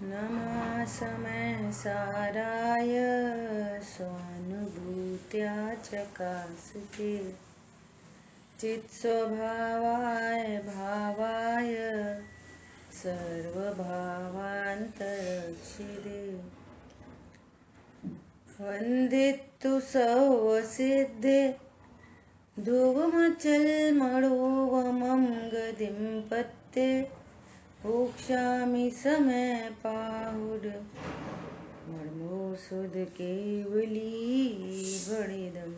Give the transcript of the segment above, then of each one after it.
नमः समय साराय स्वानुभूत्या चकास्ते चित्स्वभावाय भावाय सर्वभावान्तरक्षिते वन्दितु सर्वसिद्धे ध्रुवमचलमणोवमं गतिं पत्ते भोक्ष्यामि समय पाहुड मर्मो सुध केवली बणिदम।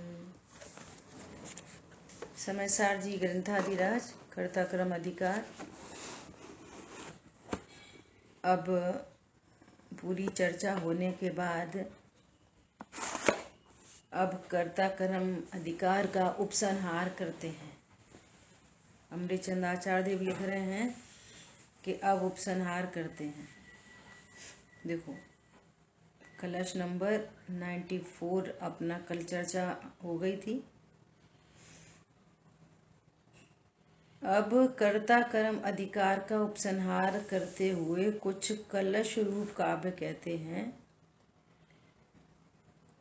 समय सार जी ग्रंथाधिराज कर्ता क्रम अधिकार। अब पूरी चर्चा होने के बाद अब कर्ता कर्म अधिकार का उपसंहार करते हैं। अमृतचंद आचार्य देव लिख रहे हैं कि अब उपसंहार करते हैं। देखो कलश नंबर 94 अपना कल चर्चा हो गई थी। अब कर्ता कर्म अधिकार का उपसंहार करते हुए कुछ कलश रूप काव्य कहते हैं।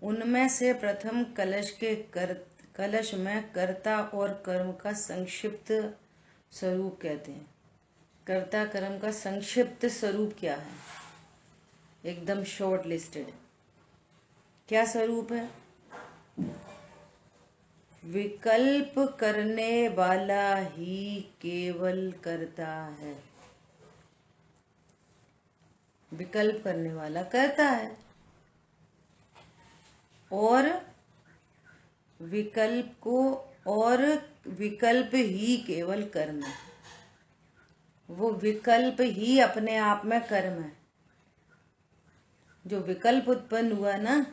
उनमें से प्रथम कलश में कर्ता और कर्म का संक्षिप्त स्वरूप कहते हैं। कर्ता कर्म का संक्षिप्त स्वरूप क्या है? एकदम शॉर्ट लिस्टेड क्या स्वरूप है? विकल्प करने वाला ही केवल करता है। विकल्प करने वाला करता है और विकल्प ही केवल कर्म है। वो विकल्प ही अपने आप में कर्म है। जो विकल्प उत्पन्न हुआ ना,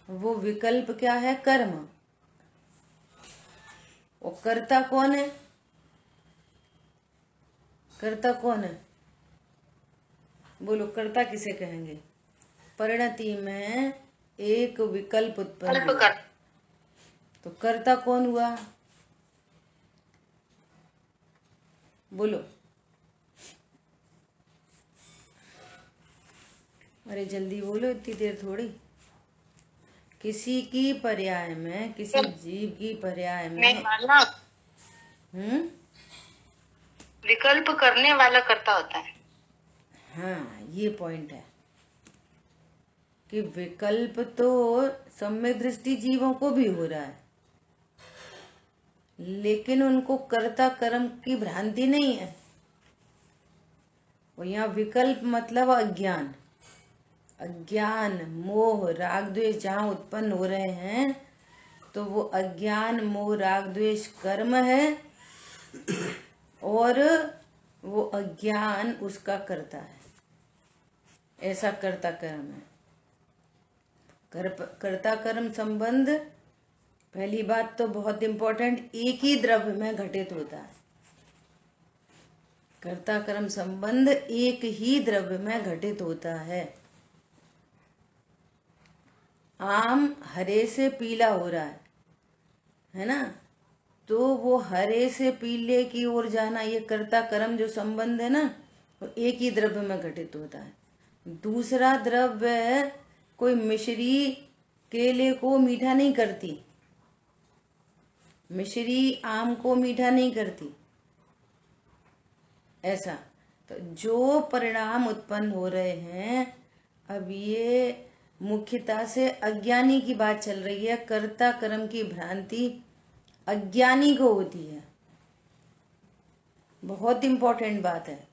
वो विकल्प क्या है? कर्म। और कर्ता कौन है? कर्ता कौन है? बोलो, कर्ता किसे कहेंगे? परिणति में एक विकल्प उत्पन्न हुआ तो कर्ता कौन हुआ? बोलो। अरे जल्दी बोलो, इतनी देर थोड़ी। किसी की पर्याय में, किसी जीव की पर्याय में विकल्प करने वाला कर्ता होता है। हाँ, ये पॉइंट है कि विकल्प तो सम्यक दृष्टि जीवों को भी हो रहा है, लेकिन उनको कर्ता कर्म की भ्रांति नहीं है। और यहाँ विकल्प मतलब अज्ञान, मोह राग द्वेष जहाँ उत्पन्न हो रहे हैं, तो वो अज्ञान मोह राग द्वेष कर्म है और वो अज्ञान उसका करता है। ऐसा कर्ता कर्म है। कर्ता कर्म संबंध, पहली बात तो बहुत इंपॉर्टेंट, एक ही द्रव्य में घटित होता है। कर्ता कर्म संबंध एक ही द्रव्य में घटित होता है। आम हरे से पीला हो रहा है ना, तो वो हरे से पीले की ओर जाना, ये कर्ता कर्म जो संबंध है ना, वो एक ही द्रव्य में घटित होता है। दूसरा द्रव्य, कोई मिश्री केले को मीठा नहीं करती, मिश्री आम को मीठा नहीं करती। ऐसा तो जो परिणाम उत्पन्न हो रहे हैं, अब ये मुख्यतः से अज्ञानी की बात चल रही है। कर्ता कर्म की भ्रांति अज्ञानी को होती है। बहुत इंपॉर्टेंट बात है।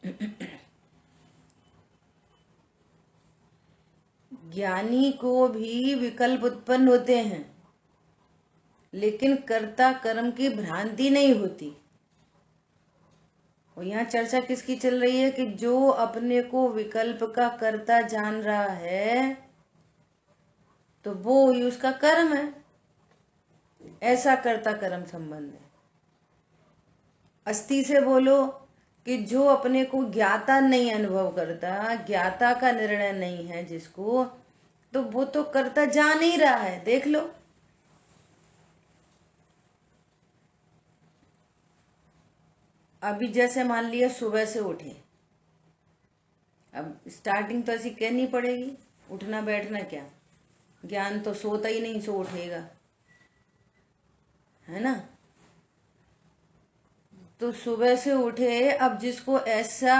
ज्ञानी को भी विकल्प उत्पन्न होते हैं, लेकिन कर्ता कर्म की भ्रांति नहीं होती। और यहाँ चर्चा किसकी चल रही है कि जो अपने को विकल्प का कर्ता जान रहा है, तो वो ही उसका कर्म है। ऐसा कर्ता कर्म संबंध है। अस्ति से बोलो कि जो अपने को ज्ञाता नहीं अनुभव करता, ज्ञाता का निर्णय नहीं है जिसको, तो वो तो कर्ता जान ही रहा है। देख लो, अभी जैसे मान लिया सुबह से उठे, अब स्टार्टिंग तो ऐसी करनी पड़ेगी, उठना बैठना क्या, ज्ञान तो सोता ही नहीं, सो उठेगा, है ना। तो सुबह से उठे, अब जिसको ऐसा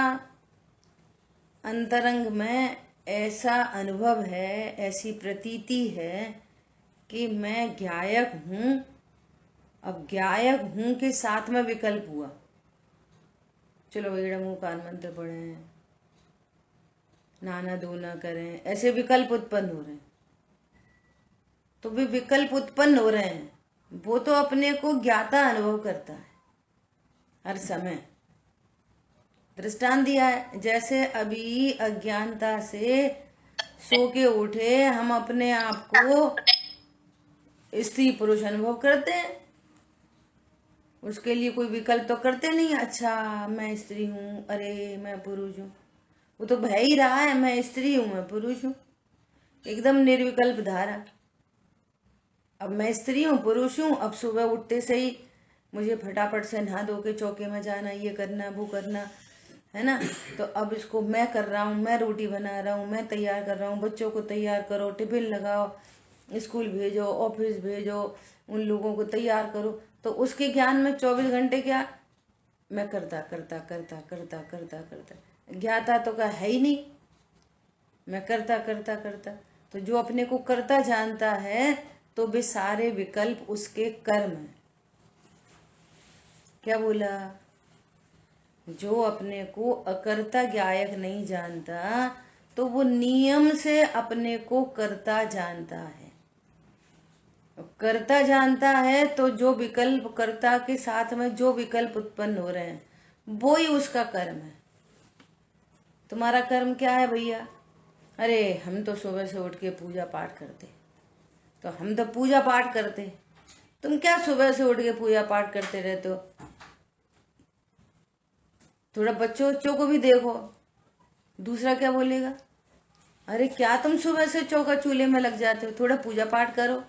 अंतरंग में ऐसा अनुभव है, ऐसी प्रतीति है कि मैं ज्ञायक हूं, अब ज्ञायक हूं के साथ में विकल्प हुआ, चलो वेड़ा मुंह कान मंत्र पढ़े, नाना धोना करें, ऐसे विकल्प उत्पन्न हो रहे हैं। तो वे विकल्प उत्पन्न हो रहे हैं, वो तो अपने को ज्ञाता अनुभव करता है हर समय। दृष्टांत दिया है, जैसे अभी अज्ञानता से सो के उठे, हम अपने आप को स्त्री पुरुष अनुभव करते हैं, उसके लिए कोई विकल्प तो करते नहीं, अच्छा मैं स्त्री हूँ, अरे मैं पुरुष हूँ, वो तो भय ही रहा है, मैं स्त्री हूँ, मैं पुरुष हूँ, एकदम निर्विकल्प धारा। अब मैं स्त्री हूँ, पुरुष हूँ, अब सुबह उठते से ही मुझे फटाफट से नहा धो के चौके में जाना, ये करना वो करना, है ना। तो अब इसको मैं कर रहा हूँ, मैं रोटी बना रहा हूँ, मैं तैयार कर रहा हूँ, बच्चों को तैयार करो, टिफिन लगाओ, स्कूल भेजो, ऑफिस भेजो, उन लोगों को तैयार करो। तो उसके ज्ञान में 24 घंटे क्या मैं करता करता करता करता करता करता, ज्ञाता तो का है ही नहीं, मैं करता करता करता। तो जो अपने को करता जानता है, तो वे सारे विकल्प उसके कर्म हैं। क्या बोला? जो अपने को अकर्ता ज्ञायक नहीं जानता, तो वो नियम से अपने को करता जानता है। करता जानता है तो जो विकल्प, कर्ता के साथ में जो विकल्प उत्पन्न हो रहे हैं, वो ही उसका कर्म है। तुम्हारा कर्म क्या है भैया? अरे हम तो सुबह से उठ के पूजा पाठ करते, तो हम तो पूजा पाठ करते, तुम क्या सुबह से उठ के पूजा पाठ करते रहते हो? थोड़ा बच्चों को भी देखो, दूसरा क्या बोलेगा, अरे क्या तुम सुबह से चौका चूल्हे में लग जाते हो, थोड़ा पूजा पाठ करो।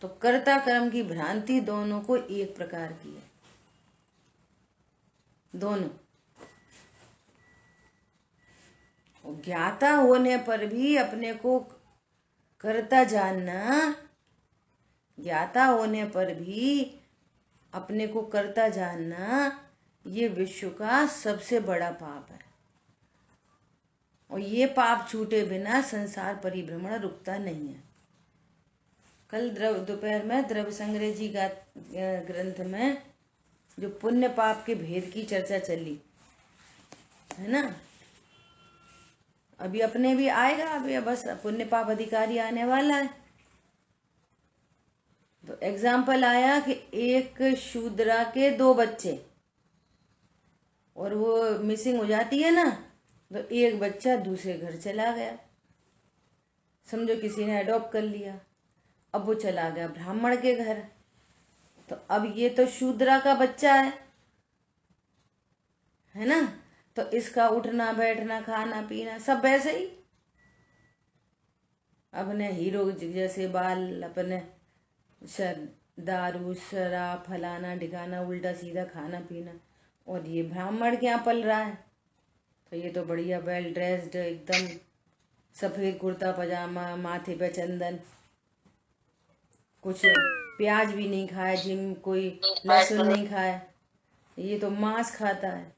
तो कर्ता कर्म की भ्रांति दोनों को एक प्रकार की है, दोनों। ज्ञाता होने पर भी अपने को कर्ता जानना, ज्ञाता होने पर भी अपने को कर्ता जानना, ये विश्व का सबसे बड़ा पाप है। और ये पाप छूटे बिना संसार परिभ्रमण रुकता नहीं है। कल दोपहर में द्रव्य संग्रह जी का ग्रंथ में जो पुण्य पाप के भेद की चर्चा चली है ना, अभी अपने भी आएगा, अभी बस पुण्य पाप अधिकारी आने वाला है। तो एग्जाम्पल आया कि एक शूद्रा के 2 बच्चे, और वो मिसिंग हो जाती है ना, तो एक बच्चा दूसरे घर चला गया, समझो किसी ने अडॉप्ट कर लिया, अब वो चला गया ब्राह्मण के घर। तो अब ये तो शूद्रा का बच्चा है ना, तो इसका उठना बैठना खाना पीना सब वैसे ही, अपने हीरो जैसे बाल, अपने दारू शराब फलाना ढिकाना उल्टा सीधा खाना पीना। और ये ब्राह्मण के यहाँ पल रहा है, तो ये तो बढ़िया वेल ड्रेस्ड, एकदम सफेद कुर्ता पजामा, माथे पे चंदन, कुछ प्याज भी नहीं खाए, जिम कोई लहसुन नहीं खाए, ये तो मांस खाता है।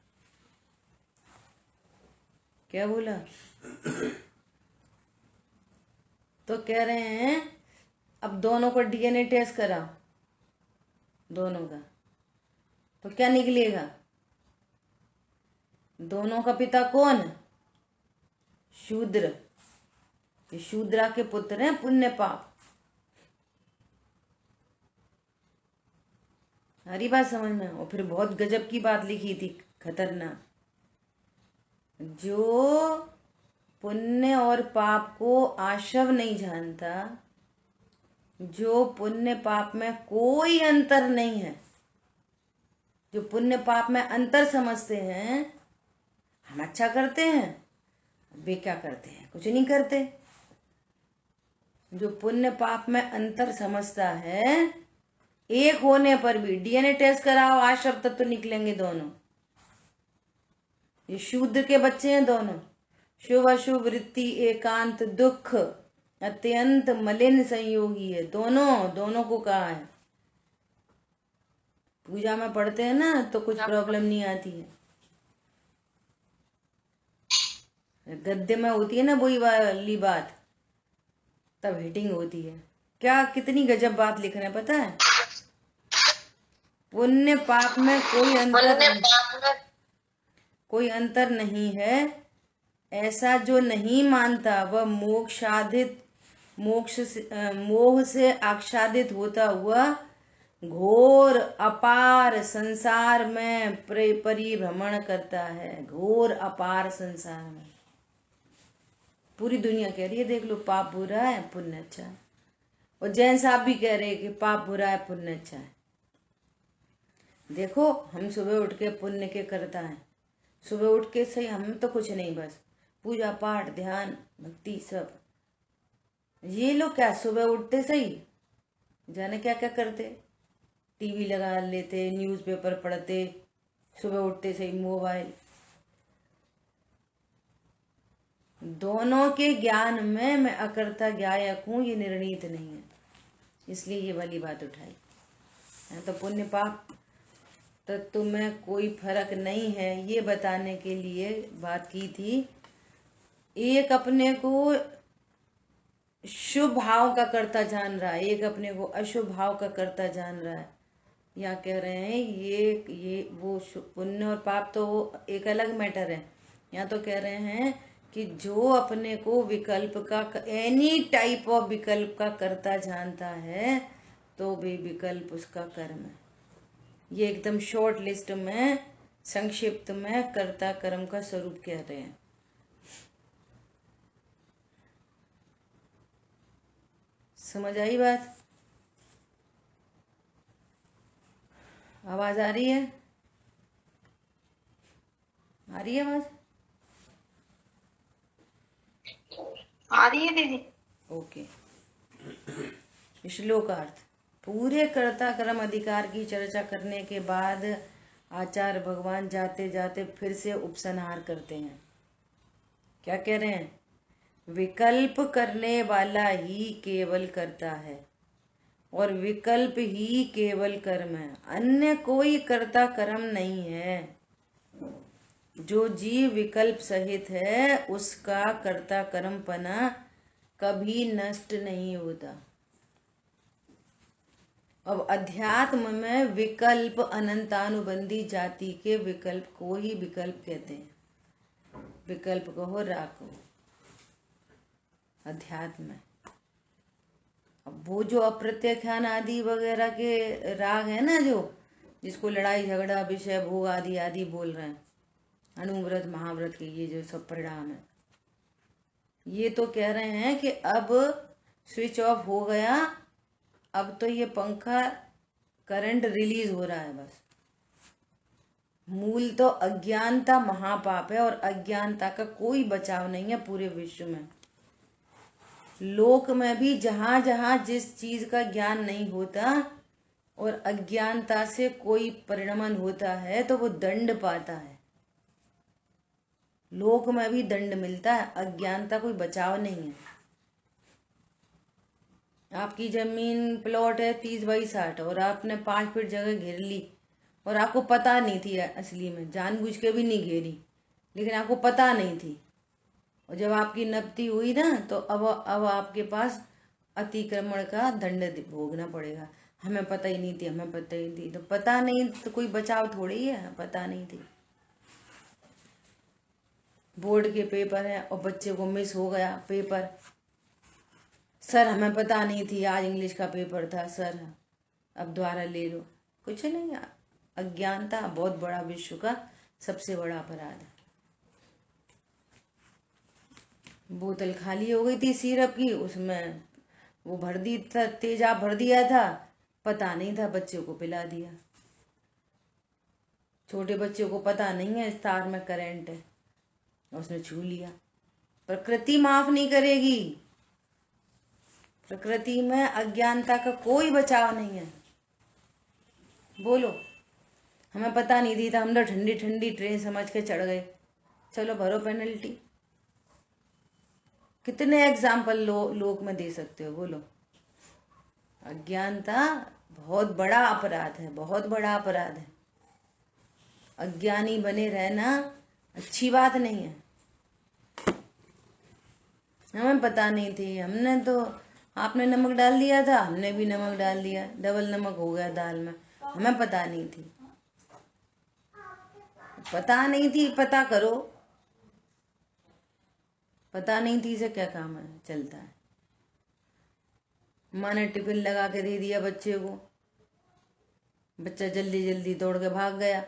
क्या बोला? तो कह रहे हैं अब दोनों को डीएनए टेस्ट करा, दोनों का, तो क्या निकलेगा? दोनों का पिता कौन है? शूद्र। ये शूद्रा के पुत्र हैं पुण्य पाप। हरी बात समझ में? और फिर बहुत गजब की बात लिखी थी, खतरनाक। जो पुण्य और पाप को आशव नहीं जानता, जो पुण्य पाप में कोई अंतर नहीं है, जो पुण्य पाप में अंतर समझते हैं, हम अच्छा करते हैं, वे क्या करते हैं? कुछ नहीं करते। जो पुण्य पाप में अंतर समझता है, एक होने पर भी डीएनए टेस्ट कराओ, आशव तत्व तो निकलेंगे दोनों। ये शूद्र के बच्चे हैं दोनों। शुभ अशुभ वृत्ति एकांत दुख अत्यंत मलिन संयोगी है, दोनों को कहा है। पूजा में पढ़ते हैं ना तो कुछ प्रॉब्लम नहीं आती है, गद्य में होती है ना वही वाली बात, तब हिटिंग होती है। क्या कितनी गजब बात लिख रहे हैं पता है? पुण्य पाप में कोई अंतर नहीं है। ऐसा जो नहीं मानता वह मोह से आच्छादित होता हुआ घोर अपार संसार में परिभ्रमण करता है। घोर अपार संसार में पूरी दुनिया कह रही है देख लो पाप बुरा है पुण्य अच्छा है, और जैन साहब भी कह रहे हैं कि पाप बुरा है पुण्य अच्छा है। देखो हम सुबह उठ के पुण्य के करता है, सुबह उठ के सही हम तो कुछ नहीं, बस पूजा पाठ ध्यान भक्ति सब। ये लोग क्या सुबह उठते सही जाने क्या क्या करते, टीवी लगा लेते, न्यूज़पेपर पढ़ते, सुबह उठते सही मोबाइल। दोनों के ज्ञान में मैं अकर्ता ज्ञायक हूं ये निर्णीत नहीं है, इसलिए ये वाली बात उठाई है। तो पुण्य पाप तत्व में कोई फर्क नहीं है ये बताने के लिए बात की थी। एक अपने को शुभ भाव का कर्ता जान रहा है, एक अपने को अशुभ भाव का कर्ता जान रहा है। या कह रहे हैं ये वो पुण्य और पाप तो एक अलग मैटर है। यहाँ तो कह रहे हैं कि जो अपने को विकल्प का एनी टाइप ऑफ विकल्प का कर्ता जानता है तो भी विकल्प उसका कर्म है। ये एकदम शॉर्ट लिस्ट में संक्षिप्त में कर्ता कर्म का स्वरूप कह रहे हैं। समझ आई बात? आवाज आ रही है? आ रही है आवाज? आ रही है दीदी। ओके। श्लोकार्थ। पूरे कर्ता कर्म अधिकार की चर्चा करने के बाद आचार्य भगवान जाते जाते फिर से उपसंहार करते हैं। क्या कह रहे हैं? विकल्प करने वाला ही केवल करता है और विकल्प ही केवल कर्म है, अन्य कोई कर्ता कर्म नहीं है। जो जीव विकल्प सहित है उसका कर्ता कर्मपना कभी नष्ट नहीं होता। अब अध्यात्म में विकल्प अनंतानुबंधी जाति के विकल्प को ही विकल्प कहते हैं। विकल्प कहो राखो अध्यात्म में। अब वो जो अप्रत्याख्यान आदि वगैरह के राग है ना, जो जिसको लड़ाई झगड़ा विषय भोग आदि आदि बोल रहे हैं, अनुव्रत महाव्रत के ये जो सब परिणाम है, ये तो कह रहे हैं कि अब स्विच ऑफ हो गया, अब तो ये पंखा करंट रिलीज हो रहा है बस। मूल तो अज्ञानता महापाप है और अज्ञानता का कोई बचाव नहीं है पूरे विश्व में। लोक में भी जहां जहां जिस चीज का ज्ञान नहीं होता और अज्ञानता से कोई परिणमन होता है तो वो दंड पाता है। लोक में भी दंड मिलता है, अज्ञानता कोई बचाव नहीं है। आपकी जमीन प्लॉट है 30x60 और आपने 5 फीट जगह घेर ली और आपको पता नहीं थी, असली में जानबूझ के भी नहीं घेरी, लेकिन आपको पता नहीं थी, और जब आपकी नपती हुई ना तो अब आपके पास अतिक्रमण का दंड भोगना पड़ेगा। हमें पता ही नहीं थी, हमें पता ही थी, तो पता नहीं तो कोई बचाव थोड़ी है, पता नहीं थी। बोर्ड के पेपर है और बच्चे को मिस हो गया पेपर, सर हमें पता नहीं थी आज इंग्लिश का पेपर था सर, अब दोबारा ले लो। कुछ नहीं, अज्ञानता बहुत बड़ा विश्व का सबसे बड़ा अपराध है। बोतल खाली हो गई थी सिरप की, उसमें वो भर दी था, तेजाब भर दिया था, पता नहीं था, बच्चे को पिला दिया। छोटे बच्चे को पता नहीं है इस तार में करंट है, उसने छू लिया। प्रकृति माफ नहीं करेगी, प्रकृति में अज्ञानता का कोई बचाव नहीं है। बोलो हमें पता नहीं थी, तो हम लोग ठंडी ठंडी ट्रेन समझ के चढ़ गए, चलो भरो पेनल्टी। कितने एग्जाम्पल लोक में दे सकते हो, बोलो। अज्ञानता बहुत बड़ा अपराध है, बहुत बड़ा अपराध है। अज्ञानी बने रहना अच्छी बात नहीं है। हमें पता नहीं थी, हमने तो, आपने नमक डाल दिया था, हमने भी नमक डाल दिया, डबल नमक हो गया दाल में। हमें पता नहीं थी, पता नहीं थी, पता करो। पता नहीं थी से क्या काम है, चलता है। माँ ने टिफिन लगा के दे दिया बच्चे को, बच्चा जल्दी जल्दी दौड़ के भाग गया,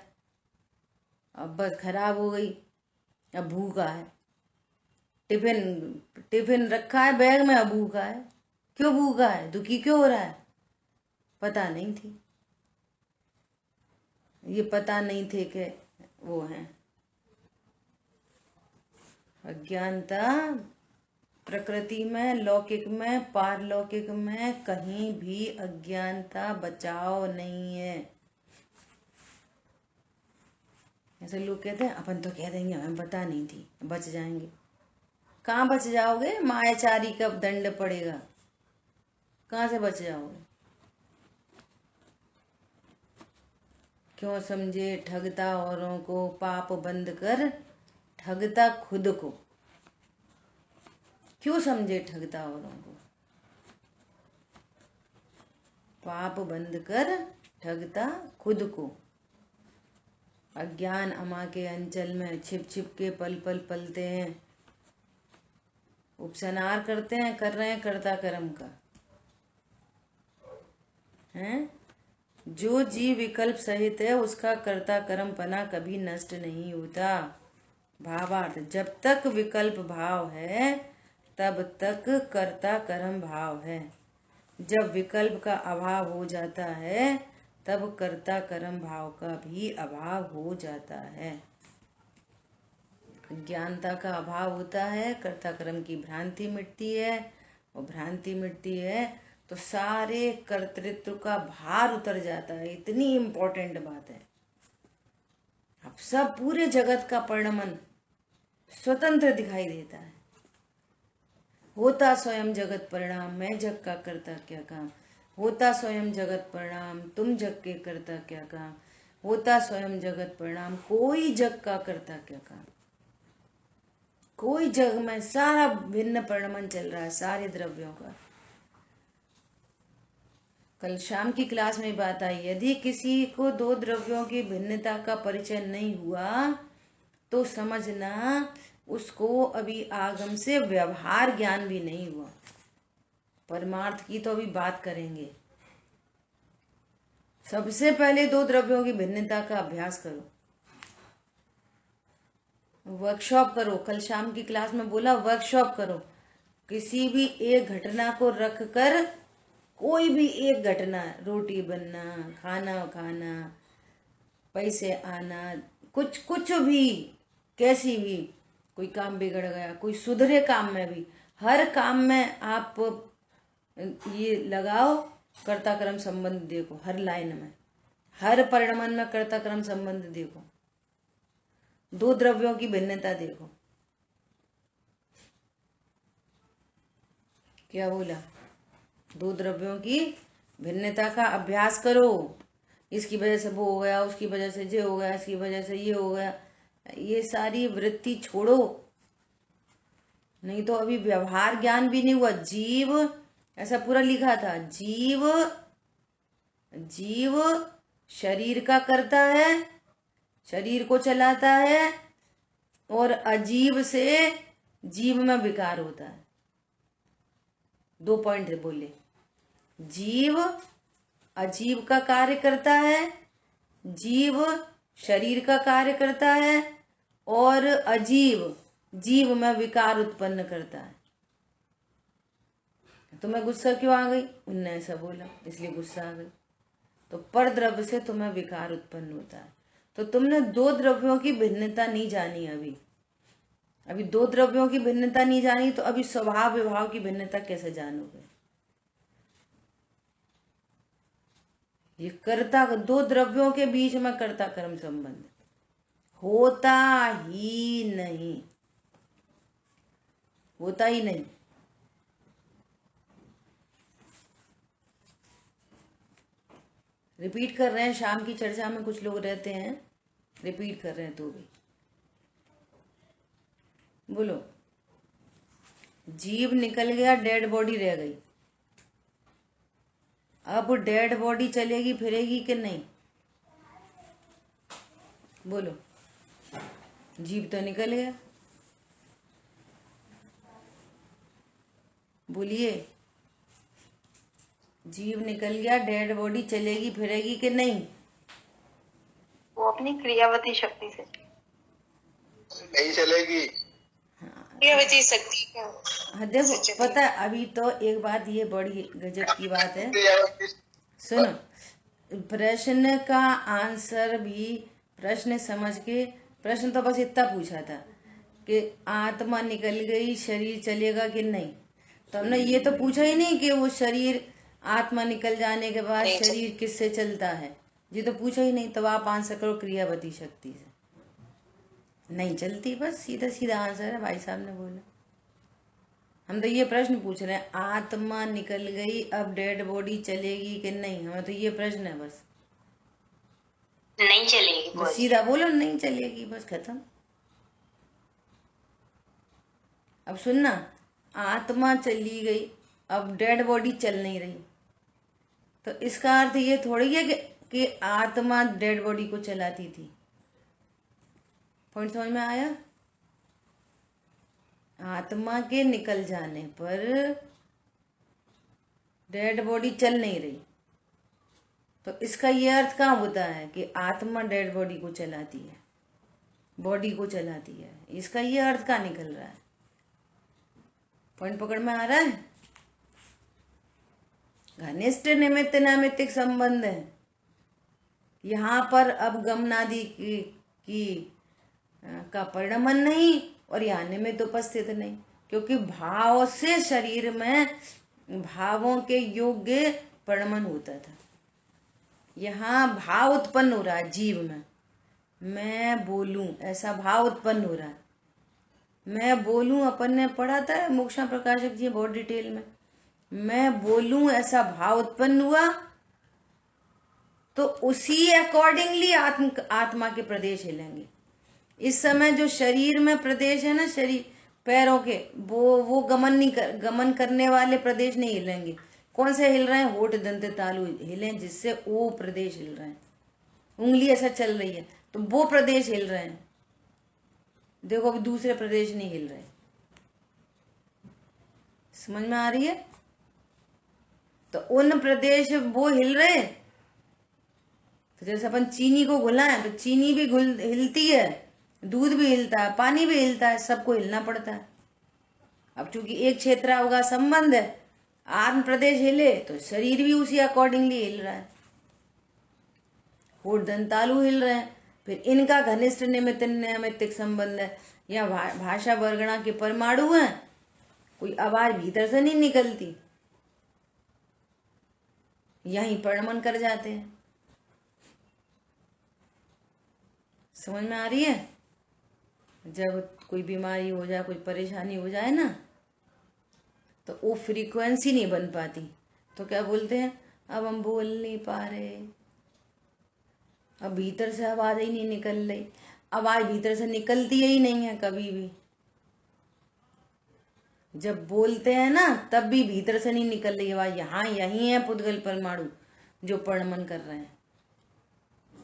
अब बस खराब हो गई, अब भूखा है। टिफिन टिफिन रखा है बैग में, अब भूखा है। क्यों भूखा है, दुखी क्यों हो रहा है? पता नहीं थी, ये पता नहीं थे कि वो है अज्ञानता। प्रकृति में, लौकिक में, पारलौकिक में कहीं भी अज्ञानता बचाव नहीं है। ऐसे लोग कहते हैं अपन तो कह देंगे हमें पता नहीं थी, बच जाएंगे। कहाँ बच जाओगे? मायाचारी का दंड पड़ेगा, कहाँ से बच जाओगे? क्यों समझे ठगता औरों को, पाप बंद कर ठगता खुद को। क्यों समझे ठगता औरों को, पाप बंद कर ठगता खुद को। अज्ञान अमा के अंचल में छिप छिप के पल पल पलते हैं, उपसनार करते हैं, कर रहे हैं कर्ता कर्म का हैं। जो जीव विकल्प सहित है उसका कर्ता कर्म पना कभी नष्ट नहीं होता। भावार्थ, जब तक विकल्प भाव है तब तक कर्ता कर्म भाव है। जब विकल्प का अभाव हो जाता है तब कर्ता कर्म भाव का भी अभाव हो जाता है। ज्ञानता का अभाव होता है, कर्ता कर्म की भ्रांति मिटती है, और भ्रांति मिटती है तो सारे कर्तृत्व का भार उतर जाता है। इतनी इम्पोर्टेंट बात है। अब सब पूरे जगत का परिणमन स्वतंत्र दिखाई देता है। होता स्वयं जगत परिणाम, मैं जग का करता क्या काम। होता स्वयं जगत परिणाम, तुम जग के करता क्या काम। होता स्वयं जगत परिणाम, कोई जग का करता क्या काम। कोई जग में सारा भिन्न परिणमन चल रहा है, सारे द्रव्यों का। कल शाम की क्लास में बात आई, यदि किसी को दो द्रव्यों की भिन्नता का परिचय नहीं हुआ तो समझना उसको अभी आगम से व्यवहार ज्ञान भी नहीं हुआ। परमार्थ की तो अभी बात करेंगे। सबसे पहले दो द्रव्यों की भिन्नता का अभ्यास करो, वर्कशॉप करो। कल शाम की क्लास में बोला वर्कशॉप करो। किसी भी एक घटना को रख कर, कोई भी एक घटना, रोटी बनना, खाना खाना, पैसे आना, कुछ कुछ भी, कैसी भी, कोई काम बिगड़ गया, कोई सुधरे काम में भी, हर काम में आप ये लगाओ कर्ता कर्म संबंध देखो। हर लाइन में, हर परिणमन में कर्ता कर्म संबंध देखो। दो द्रव्यों की भिन्नता देखो। क्या बोला? दो द्रव्यों की भिन्नता का अभ्यास करो। इसकी वजह से वो हो गया, उसकी वजह से ये हो गया, इसकी वजह से ये हो गया। ये सारी वृत्ति छोड़ो, नहीं तो अभी व्यवहार ज्ञान भी नहीं हुआ। जीव, ऐसा पूरा लिखा था, जीव जीव शरीर का करता है, शरीर को चलाता है, और अजीव से जीव में विकार होता है। दो पॉइंट बोले, जीव अजीव का कार्य करता है, जीव शरीर का कार्य करता है, और अजीव जीव में विकार उत्पन्न करता है। तुम्हें गुस्सा क्यों आ गई? उनने ऐसा बोला इसलिए गुस्सा आ गई। तो पर द्रव्य से तुम्हें विकार उत्पन्न होता है। तो तुमने दो द्रव्यों की भिन्नता नहीं जानी। अभी दो द्रव्यों की भिन्नता नहीं जानी तो अभी स्वभाव विभाव की भिन्नता कैसे जानोगे? ये कर्ता, दो द्रव्यों के बीच में कर्ता कर्म संबंध होता ही नहीं, होता ही नहीं। रिपीट कर रहे हैं, शाम की चर्चा में कुछ लोग रहते हैं, रिपीट कर रहे हैं तो भी बोलो। जीव निकल गया, डेड बॉडी रह गई। अब डेड बॉडी चलेगी फिरेगी कि नहीं? बोलो। जीव तो निकल गया, बोलिए। जीव निकल गया, डेड बॉडी चलेगी फिरेगी कि नहीं? वो अपनी क्रियावती शक्ति से नहीं चलेगी। क्रियावती शक्ति का हाँ देखो, पता है अभी तो एक बात ये बड़ी गजब की बात है, सुनो। प्रश्न का आंसर भी प्रश्न समझ के, प्रश्न तो बस इतना पूछा था कि आत्मा निकल गई, शरीर चलेगा कि नहीं। तो हमने ये तो पूछा ही नहीं कि वो शरीर, आत्मा निकल जाने के बाद शरीर किससे चलता है, ये तो पूछा ही नहीं। तब आप आंसर करो क्रियावती शक्ति से। नहीं चलती, बस सीधा सीधा आंसर है, भाई साहब ने बोला। हम तो ये प्रश्न पूछ रहे हैं, आत्मा निकल गई, अब डेड बॉडी चलेगी कि नहीं? हमें तो ये प्रश्न है बस। नहीं चलेगी, बस सीधा बोलो नहीं चलेगी, बस खत्म। अब सुनना, आत्मा चली गई, अब डेड बॉडी चल नहीं रही, तो इसका अर्थ ये थोड़ी है कि आत्मा डेड बॉडी को चलाती थी। पॉइंट समझ में आया? आत्मा के निकल जाने पर डेड बॉडी चल नहीं रही, तो इसका ये अर्थ कहाँ होता है कि आत्मा डेड बॉडी को चलाती है, बॉडी को चलाती है। इसका ये अर्थ कहाँ निकल रहा है? पॉइंट पकड़ में आ रहा है? घनिष्ठ निमित्त नैमित्तिक संबंध है यहाँ पर। अब गमनादि की का परिणमन नहीं, और यहाँ निमित्त उपस्थित नहीं, क्योंकि भाव से शरीर में भावों के योग्य परिणमन होता था। यहाँ भाव उत्पन्न हो रहा है जीव में, मैं बोलूं ऐसा भाव उत्पन्न हो रहा है। मैं बोलूं, अपन ने पढ़ा था मोक्षा प्रकाशक जी बहुत डिटेल में, मैं बोलूं ऐसा भाव उत्पन्न हुआ, तो उसी अकॉर्डिंगली आत्मा के प्रदेश हिलेंगे। इस समय जो शरीर में प्रदेश है ना, शरीर पैरों के, वो गमन करने वाले प्रदेश नहीं हिलेंगे। कौन से हिल रहे हैं? होठ दंत तालु हिले, जिससे वो प्रदेश हिल रहे हैं। उंगली ऐसा चल रही है तो वो प्रदेश हिल रहे हैं। देखो अभी दूसरे प्रदेश नहीं हिल रहे। समझ में आ रही है? तो उन प्रदेश वो हिल रहे, तो जैसे अपन चीनी को घुलाएं तो चीनी भी हिलती है, दूध भी हिलता है, पानी भी हिलता है, सबको हिलना पड़ता है। अब चूंकि एक क्षेत्र होगा संबंध है, आत्म प्रदेश हिले तो शरीर भी उसी अकॉर्डिंगली हिल रहा है। होठ दंतालु हिल रहे हैं, फिर इनका घनिष्ठ निमित्त नैमित्तिक संबंध है। या भाषा वर्गणा के परमाणु हैं, कोई आवाज भीतर से नहीं निकलती, यहीं परिणमन कर जाते हैं। समझ में आ रही है? जब कोई बीमारी हो जाए, कोई परेशानी हो जाए ना, तो वो फ्रीक्वेंसी नहीं बन पाती, तो क्या बोलते हैं, अब हम बोल नहीं पा रहे, अब भीतर से आवाज ही नहीं निकल रही। आवाज भीतर से निकलती ही नहीं है कभी भी। जब बोलते हैं ना तब भी भीतर से नहीं निकल रही आवाज। यहाँ यही है पुद्गल परमाणु जो परिणमन कर रहे हैं,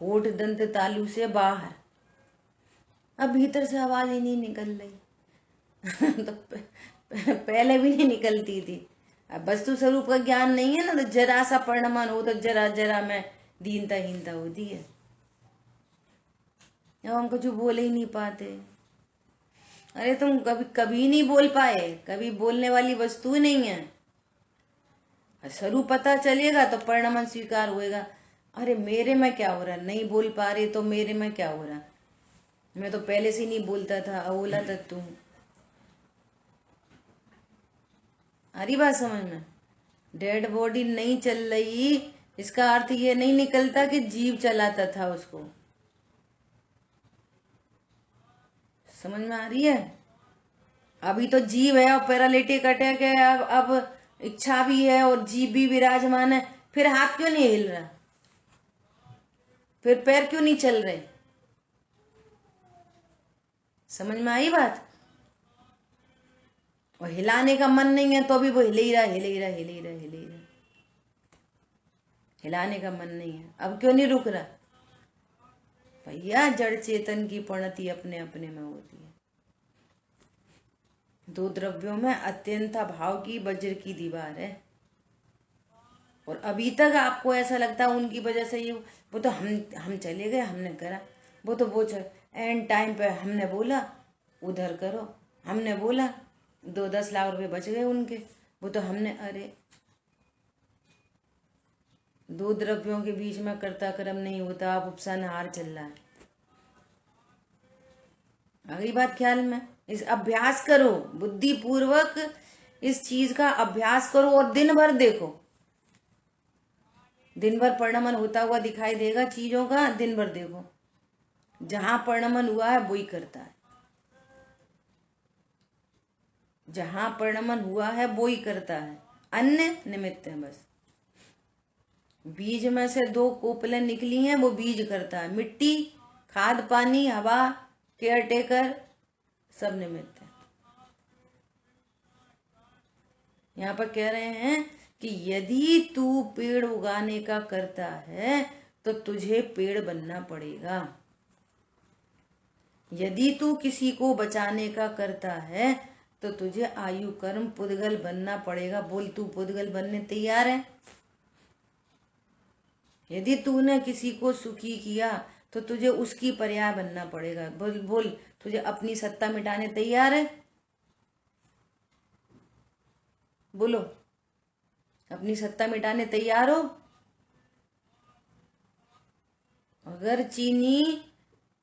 होठ दंत तालु से बाहर। अब भीतर से आवाज ही नहीं निकल रही तो पहले भी नहीं निकलती थी। अब वस्तु स्वरूप का ज्ञान नहीं है ना, तो जरा सा परिणमन हो तो जरा जरा में दीनता हीनता होती है। अब हम कुछ बोल ही नहीं पाते। अरे तुम कभी नहीं बोल पाए, कभी बोलने वाली वस्तु नहीं है। स्वरूप पता चलेगा तो परिणमन स्वीकार होएगा। अरे मेरे में क्या हो रहा, नहीं बोल पा रहे तो मेरे में क्या हो रहा, मैं तो पहले से नहीं बोलता था, अवोला तत्व हूं। अरे बात समझ में? डेड बॉडी नहीं चल रही, इसका अर्थ ये नहीं निकलता कि जीव चलाता था उसको। समझ में आ रही है? अभी तो जीव है और पैरालिटिक अटैक है, अब इच्छा भी है और जीव भी विराजमान है, फिर हाथ क्यों नहीं हिल रहा, फिर पैर क्यों नहीं चल रहे? समझ में आई बात? और हिलाने का मन नहीं है तो भी वो हिले ही रहा, हिले ही रहा, हिले ही रहा, हिले ही रहा। हिलाने का मन नहीं है, अब क्यों नहीं रुक रहा? भैया जड़ चेतन की परिणति अपने अपने में होती है। दो द्रव्यों में अत्यंता भाव की वज्र की दीवार है, और अभी तक आपको ऐसा लगता है उनकी वजह से ये, वो तो हम चले गए, हमने करा, वो तो वो एंड टाइम पे हमने बोला उधर करो, हमने बोला 2-10 लाख रुपए बच गए उनके, वो तो हमने, अरे दो द्रव्यों के बीच में कर्ता कर्म नहीं होता, आप उपसंहार चल रहा है। अगली बात ख्याल में, इस अभ्यास करो, बुद्धि पूर्वक इस चीज का अभ्यास करो और दिन भर देखो, दिन भर परिणमन होता हुआ दिखाई देगा चीजों का, दिन भर देखो, जहां परिणमन हुआ है वही करता है, जहां परिणमन हुआ है वो ही करता है, अन्य निमित्त है। बस बीज में से 2 कोपलें निकली हैं, वो बीज करता है, मिट्टी, खाद, पानी, हवा, केयर टेकर सब निमित्त है। यहाँ पर कह रहे हैं कि यदि तू पेड़ उगाने का करता है तो तुझे पेड़ बनना पड़ेगा, यदि तू किसी को बचाने का करता है तो तुझे आयु कर्म पुद्गल बनना पड़ेगा। बोल, तू पुद्गल बनने तैयार है? यदि तूने किसी को सुखी किया तो तुझे उसकी पर्याय बनना पड़ेगा। बोल बोल, तुझे अपनी सत्ता मिटाने तैयार है? बोलो, अपनी सत्ता मिटाने तैयार हो? अगर चीनी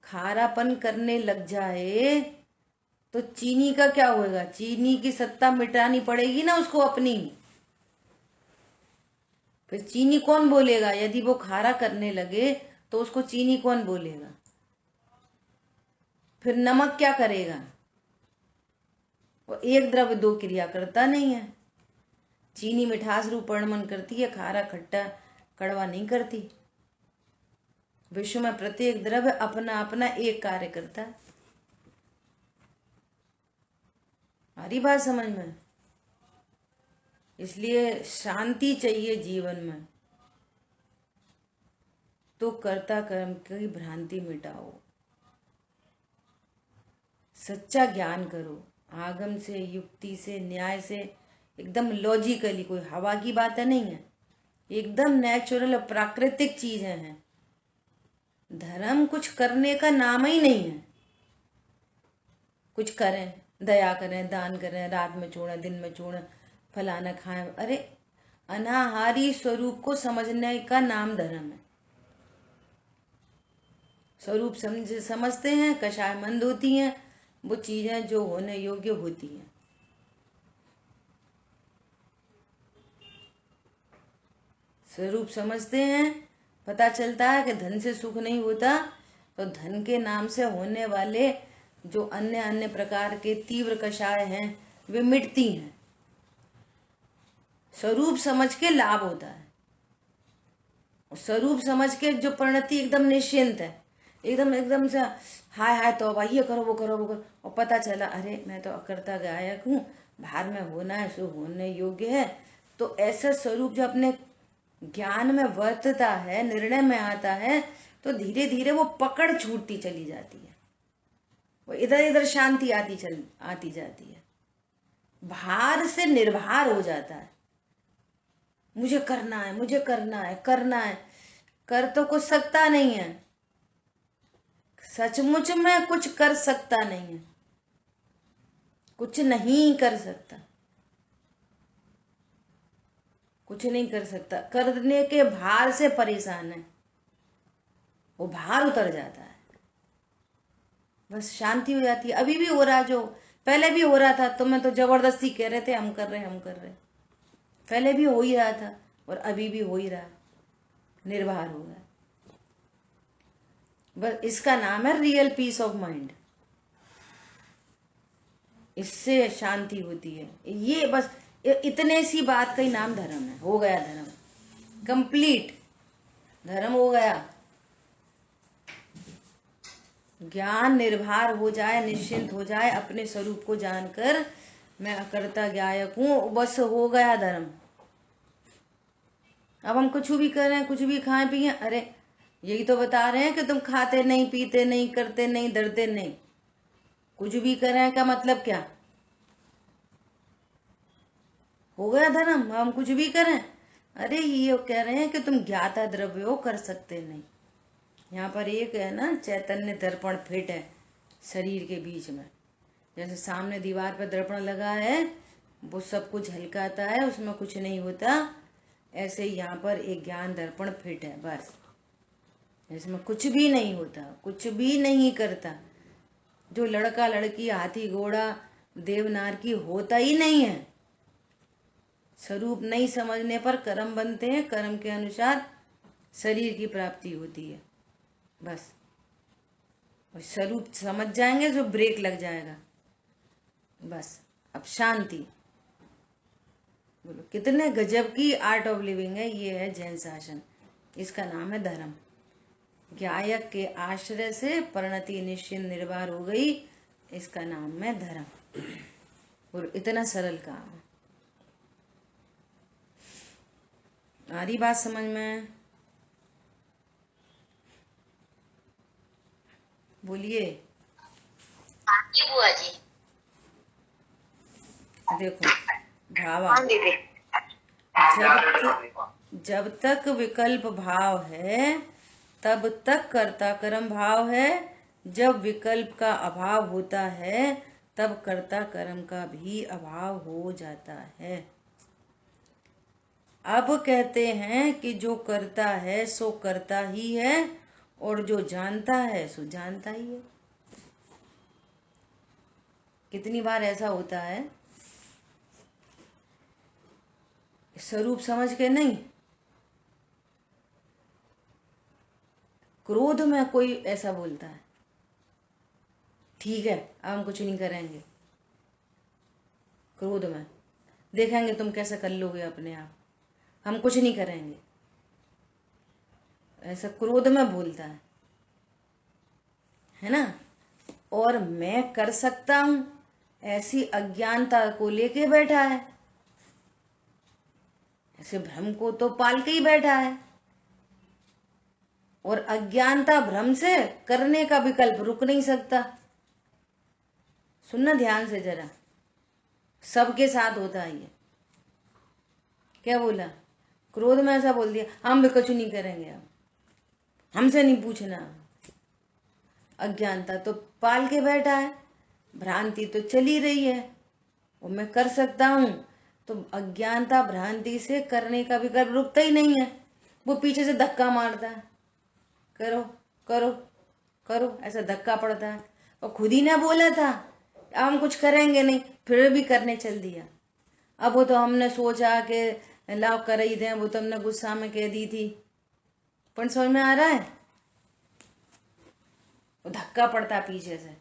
खारापन करने लग जाए तो चीनी का क्या होगा? चीनी की सत्ता मिटानी पड़ेगी ना उसको अपनी। फिर चीनी कौन बोलेगा? यदि वो खारा करने लगे तो उसको चीनी कौन बोलेगा? फिर नमक क्या करेगा? वो एक द्रव्य 2 क्रिया करता नहीं है। चीनी मिठास रूप परिणमन करती है, खारा खट्टा कड़वा नहीं करती। विश्व में प्रत्येक द्रव्य अपना अपना एक कार्य करता है। हमारी बात समझ में? इसलिए शांति चाहिए जीवन में, तो कर्ता कर्म की भ्रांति मिटाओ, सच्चा ज्ञान करो, आगम से, युक्ति से, न्याय से, एकदम लॉजिकली, कोई हवा की बातें नहीं है, एकदम नेचुरल प्राकृतिक चीजें हैं। धर्म कुछ करने का नाम ही नहीं है। कुछ करें, दया करें, दान करें, रात में छोड़ें, दिन में छोड़ें, फलाना खाएं, अरे अनाहारी स्वरूप को समझने का नाम धर्म है। स्वरूप समझते हैं, कषाय मंद होती हैं वो चीजें जो होने योग्य होती हैं। स्वरूप समझते हैं, पता चलता है कि धन से सुख नहीं होता, तो धन के नाम से होने वाले जो अन्य अन्य प्रकार के तीव्र कषाय हैं वे मिटती हैं। स्वरूप समझ के लाभ होता है, स्वरूप समझ के जो परिणति एकदम निश्चिंत है, एकदम एकदम से हाय हाय तौबा, ये करो वो करो वो करो, और पता चला अरे मैं तो अकर्ता गायक हूँ, बाहर में होना है सो होने योग्य है। तो ऐसा स्वरूप जो अपने ज्ञान में वर्तता है, निर्णय में आता है, तो धीरे धीरे वो पकड़ छूटती चली जाती है, वो इधर इधर शांति आती जाती है, भार से निर्भर हो जाता है। मुझे करना है, मुझे करना है, करना है, कर तो कुछ सकता नहीं है, सचमुच में कुछ कर सकता नहीं है, कुछ नहीं कर सकता, कुछ नहीं कर सकता, करने के भार से परेशान है, वो भार उतर जाता है, बस शांति हो जाती है। अभी भी हो रहा, जो पहले भी हो रहा था, तुम्हें तो जबरदस्ती कह रहे थे हम कर रहे हम कर रहे, पहले भी हो ही रहा था और अभी भी हो ही रहा, निर्भर हो रहा। बस इसका नाम है रियल पीस ऑफ माइंड। इससे शांति होती है। ये बस इतने सी बात का ही नाम धर्म है। हो गया धर्म, कंप्लीट धर्म हो गया। ज्ञान निर्भर हो जाए, निश्चिंत हो जाए, अपने स्वरूप को जानकर मैं अकर्ता ज्ञायक हूं, बस हो गया धर्म। अब हम कुछ भी करें, कुछ भी खाएं पिए, अरे यही तो बता रहे हैं कि तुम खाते नहीं, पीते नहीं, करते नहीं, डरते नहीं। कुछ भी करें का मतलब क्या? हो गया धर्म। हम कुछ भी करें, अरे ये कह रहे हैं कि तुम ज्ञाता द्रव्य हो, कर सकते नहीं। यहाँ पर एक है ना, चैतन्य दर्पण फिट है शरीर के बीच में। जैसे सामने दीवार पर दर्पण लगा है, वो सब कुछ झलकाता है, उसमें कुछ नहीं होता। ऐसे ही यहाँ पर एक ज्ञान दर्पण फिट है, बस इसमें कुछ भी नहीं होता, कुछ भी नहीं करता। जो लड़का लड़की, हाथी घोड़ा, देवनार की होता ही नहीं है। स्वरूप नहीं समझने पर कर्म बनते हैं, कर्म के अनुसार शरीर की प्राप्ति होती है, बस। और स्वरूप समझ जाएंगे जो ब्रेक लग जाएगा, बस। अब शांति। बोलो कितने गजब की आर्ट ऑफ लिविंग है। ये है जैन शासन, इसका नाम है धर्म। ज्ञायक के आश्रय से परिणति निश्चिंत निर्भर हो गई, इसका नाम है धर्म। बोलो इतना सरल काम है। आ रही बात समझ में? बोलिए। जी बुआ जी। देखो भावा, हाँ दीदी। जब तक विकल्प भाव है तब तक कर्ता कर्म भाव है। जब विकल्प का अभाव होता है तब कर्ता कर्म का भी अभाव हो जाता है। अब कहते हैं कि जो करता है सो करता ही है, और जो जानता है सो जानता ही है। कितनी बार ऐसा होता है, स्वरूप समझ के नहीं, क्रोध में कोई ऐसा बोलता है, ठीक है अब हम कुछ नहीं करेंगे। क्रोध में देखेंगे तुम कैसे कर लोगे अपने आप, हम कुछ नहीं करेंगे, ऐसा क्रोध में बोलता है ना। और मैं कर सकता हूं, ऐसी अज्ञानता को लेके बैठा है, ऐसे भ्रम को तो पाल के ही बैठा है। और अज्ञानता भ्रम से करने का विकल्प रुक नहीं सकता। सुनना ध्यान से जरा, सबके साथ होता है ये। क्या बोला? क्रोध में ऐसा बोल दिया, हम भी कुछ नहीं करेंगे, अब हमसे नहीं पूछना। अज्ञानता तो पाल के बैठा है, भ्रांति तो चली रही है, और मैं कर सकता हूं, तो अज्ञानता भ्रांति से करने का विकल्प रुकता ही नहीं है। वो पीछे से धक्का मारता है, करो करो करो, ऐसा धक्का पड़ता है। और खुद ही ना बोला था अब हम कुछ करेंगे नहीं, फिर भी करने चल दिया। अब वो तो हमने सोचा कि लाव कर ही दें, वो तो हमने गुस्सा में कह दी थी। पर समझ में आ रहा है? वो धक्का पड़ता पीछे से।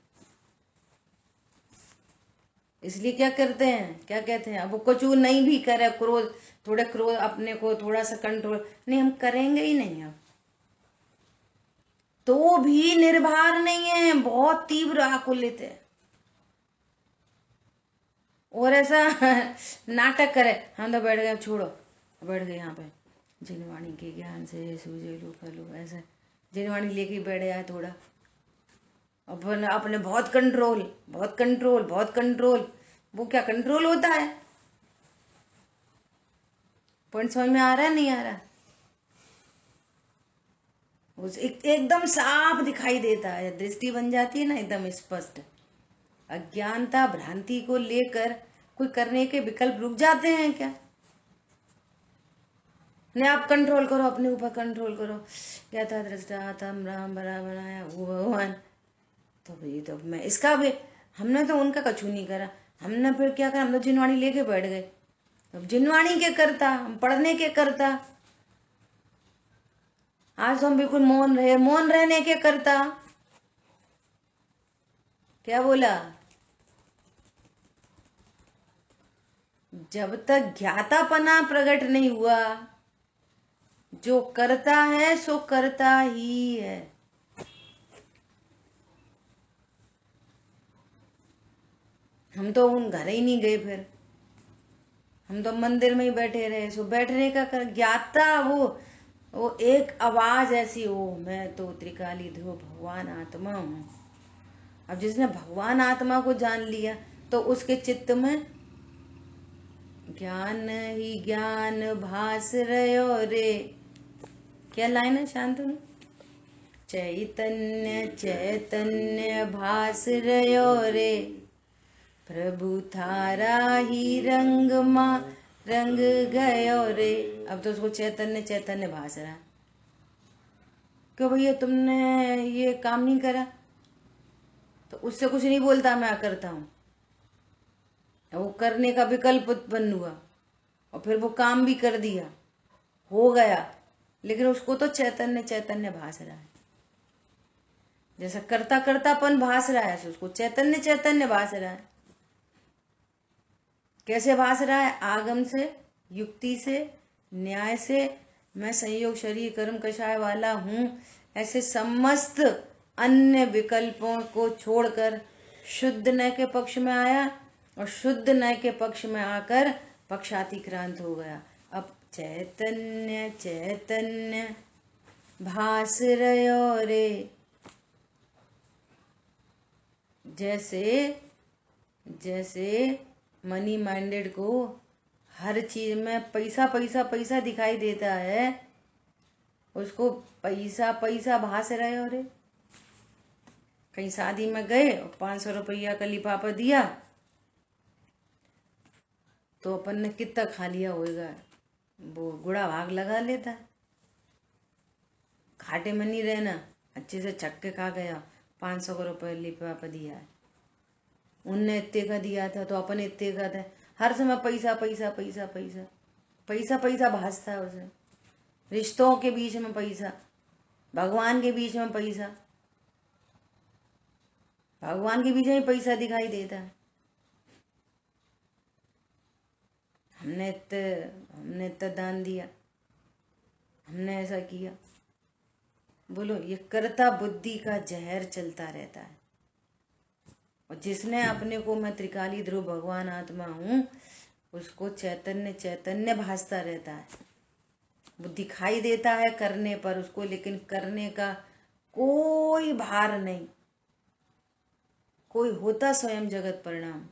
इसलिए क्या करते हैं, क्या कहते हैं, अब वो कुछ नहीं भी करे, क्रोध, थोड़े क्रोध अपने को थोड़ा सा कंट्रोल नहीं, हम करेंगे ही नहीं। अब तो भी निर्भर नहीं है, बहुत तीव्र आकुलित है। और ऐसा नाटक करे, हम तो बैठ गए, छोड़ो, बैठ गए यहाँ पे जिनवाणी के ज्ञान से सूझे लो फलो, ऐसा जिनवाणी लेके बैठ जाए थोड़ा, अपने अपने बहुत कंट्रोल, बहुत कंट्रोल, बहुत कंट्रोल। वो क्या कंट्रोल होता है? पॉइंट समझ में आ रहा है नहीं आ रहा? उस एकदम साफ दिखाई देता है, दृष्टि बन जाती है ना एकदम स्पष्ट। अज्ञानता भ्रांति को लेकर कोई करने के विकल्प रुक जाते हैं क्या? नहीं, आप कंट्रोल करो, अपने ऊपर कंट्रोल करो। क्या था दृष्टा तम राम बड़ा बनाया वो भगवान, तो भाई तो मैं इसका भी, हमने तो उनका कछु नहीं करा, हमने फिर क्या करा, हम तो जिनवाणी लेके बैठ गए। अब जिनवाणी के करता, हम पढ़ने के करता, आज तो हम बिल्कुल मौन रहे, मौन रहने के करता। क्या बोला? जब तक ज्ञातापना प्रकट नहीं हुआ, जो करता है सो करता ही है। हम तो उन घर ही नहीं गए, फिर हम तो मंदिर में ही बैठे रहे। सो बैठने का ज्ञाता वो एक आवाज ऐसी हो, मैं तो त्रिकाली ध्रुव भगवान आत्मा हूं। अब जिसने भगवान आत्मा को जान लिया तो उसके चित्त में ज्ञान ही ज्ञान भास रयो रे। क्या लाइन है शांतनु? चैतन्य चैतन्य भास रयो रे, प्रभु थारा ही रंग मां रंग गयो रे। अब तो उसको चैतन्य चैतन्य भास रहा। क्यों भैया तुमने ये काम नहीं करा? तो उससे कुछ नहीं बोलता, मैं करता हूं। वो करने का विकल्प उत्पन्न हुआ और फिर वो काम भी कर दिया, हो गया, लेकिन उसको तो चैतन्य चैतन्य भास रहा है। जैसा करता करतापन भास रहा है, उसको चैतन्य चैतन्य भास रहा है। कैसे भास रहा है? आगम से, युक्ति से, न्याय से, मैं संयोग शरीर कर्म कषाय वाला हूं, ऐसे समस्त अन्य विकल्पों को छोड़कर शुद्ध नय के पक्ष में आया और शुद्ध नय के पक्ष में आकर पक्षातिक्रांत हो गया। अब चैतन्य चैतन्य भास रयो रे। जैसे जैसे मनी माइंडेड को हर चीज में पैसा पैसा पैसा दिखाई देता है, उसको पैसा पैसा भास रहे हो रे। कहीं शादी में गए और 500 रुपया का लिफाफा दिया तो अपन ने कितना खा लिया होगा, वो गुड़ा भाग लगा लेता है। घाटे में नहीं रहना, अच्छे से छक्के खा गया, 500 रुपये लिफाफा दिया है, उनने इतने का दिया था तो अपन इतने का था। हर समय पैसा पैसा पैसा पैसा पैसा पैसा भासता है उसे। रिश्तों के बीच में पैसा, भगवान के बीच में पैसा, भगवान के बीच में पैसा दिखाई देता है। हमने इतना दान दिया, हमने ऐसा किया। बोलो, ये कर्ता बुद्धि का जहर चलता रहता है। और जिसने अपने को मैं त्रिकाली ध्रुव भगवान आत्मा हूं, उसको चैतन्य चैतन्य भासता रहता है। वो दिखाई देता है करने पर उसको, लेकिन करने का कोई भार नहीं। कोई होता स्वयं जगत परिणाम।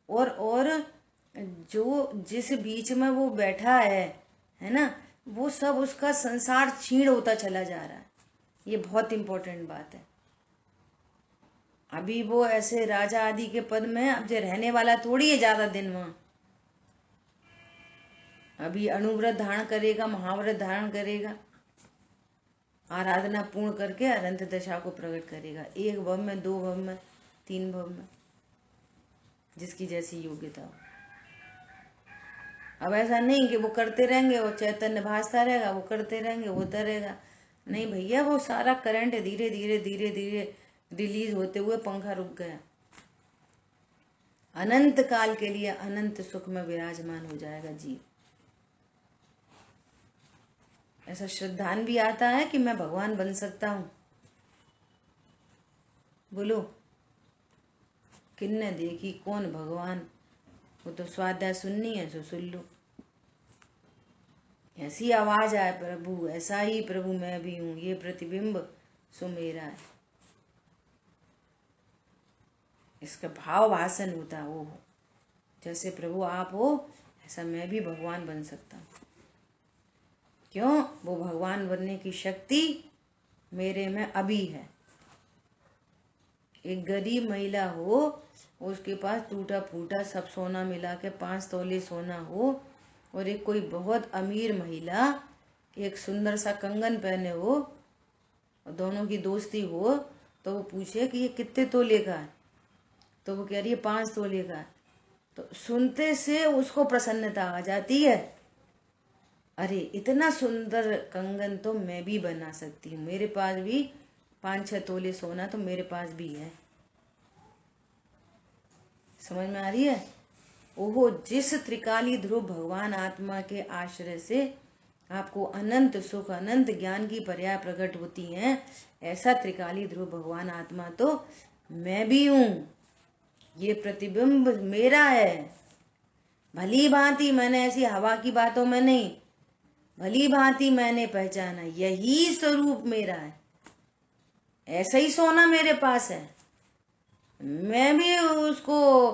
और जो जिस बीच में वो बैठा है ना, वो सब उसका संसार क्षीण होता चला जा रहा है। ये बहुत इंपॉर्टेंट बात है। अभी वो ऐसे राजा आदि के पद में अब जो रहने वाला थोड़ी है ज्यादा दिन वहां। अभी अणुव्रत धारण करेगा, महाव्रत धारण करेगा, आराधना पूर्ण करके अनंत दशा को प्रकट करेगा। 1 भव में, 2 भव में, 3 भव में, जिसकी जैसी योग्यता हो। अब ऐसा नहीं कि वो करते रहेंगे और चैतन्य भासता रहेगा, वो करते रहेंगे होता रहेगा। नहीं भैया, वो सारा करंट धीरे धीरे धीरे धीरे रिलीज होते हुए पंखा रुक गया। अनंत काल के लिए अनंत सुख में विराजमान हो जाएगा जीव। ऐसा श्रद्धान भी आता है कि मैं भगवान बन सकता हूं। बोलो, किन्ने देखी कौन भगवान? वो तो स्वाध्याय सुननी है, सो सुन लो। ऐसी आवाज आए, प्रभु ऐसा ही प्रभु मैं भी हूं, ये प्रतिबिंब सो मेरा है। इसका भाव भाषण होता है। वो जैसे प्रभु आप हो, ऐसा मैं भी भगवान बन सकता हूं। क्यों? वो भगवान बनने की शक्ति मेरे में अभी है। एक गरीब महिला हो, उसके पास टूटा फूटा सब सोना मिला के 5 तोले सोना हो, और एक कोई बहुत अमीर महिला एक सुंदर सा कंगन पहने हो, और दोनों की दोस्ती हो, तो वो पूछे कि ये कितने तोले का है, तो वो कह रही है 5 तोले का। तो सुनते से उसको प्रसन्नता आ जाती है। अरे इतना सुंदर कंगन तो मैं भी बना सकती हूँ, मेरे पास भी 5-6 तोले सोना तो मेरे पास भी है। समझ में आ रही है? ओहो, जिस त्रिकाली ध्रुव भगवान आत्मा के आश्रय से आपको अनंत सुख अनंत ज्ञान की पर्याय प्रकट होती हैं, ऐसा त्रिकाली ध्रुव भगवान आत्मा तो मैं भी हूं। ये प्रतिबिंब मेरा है। भली भांति मैंने ऐसी हवा की बातों में नहीं, भली भांति मैंने पहचाना यही स्वरूप मेरा है। ऐसा ही सोना मेरे पास है, मैं भी उसको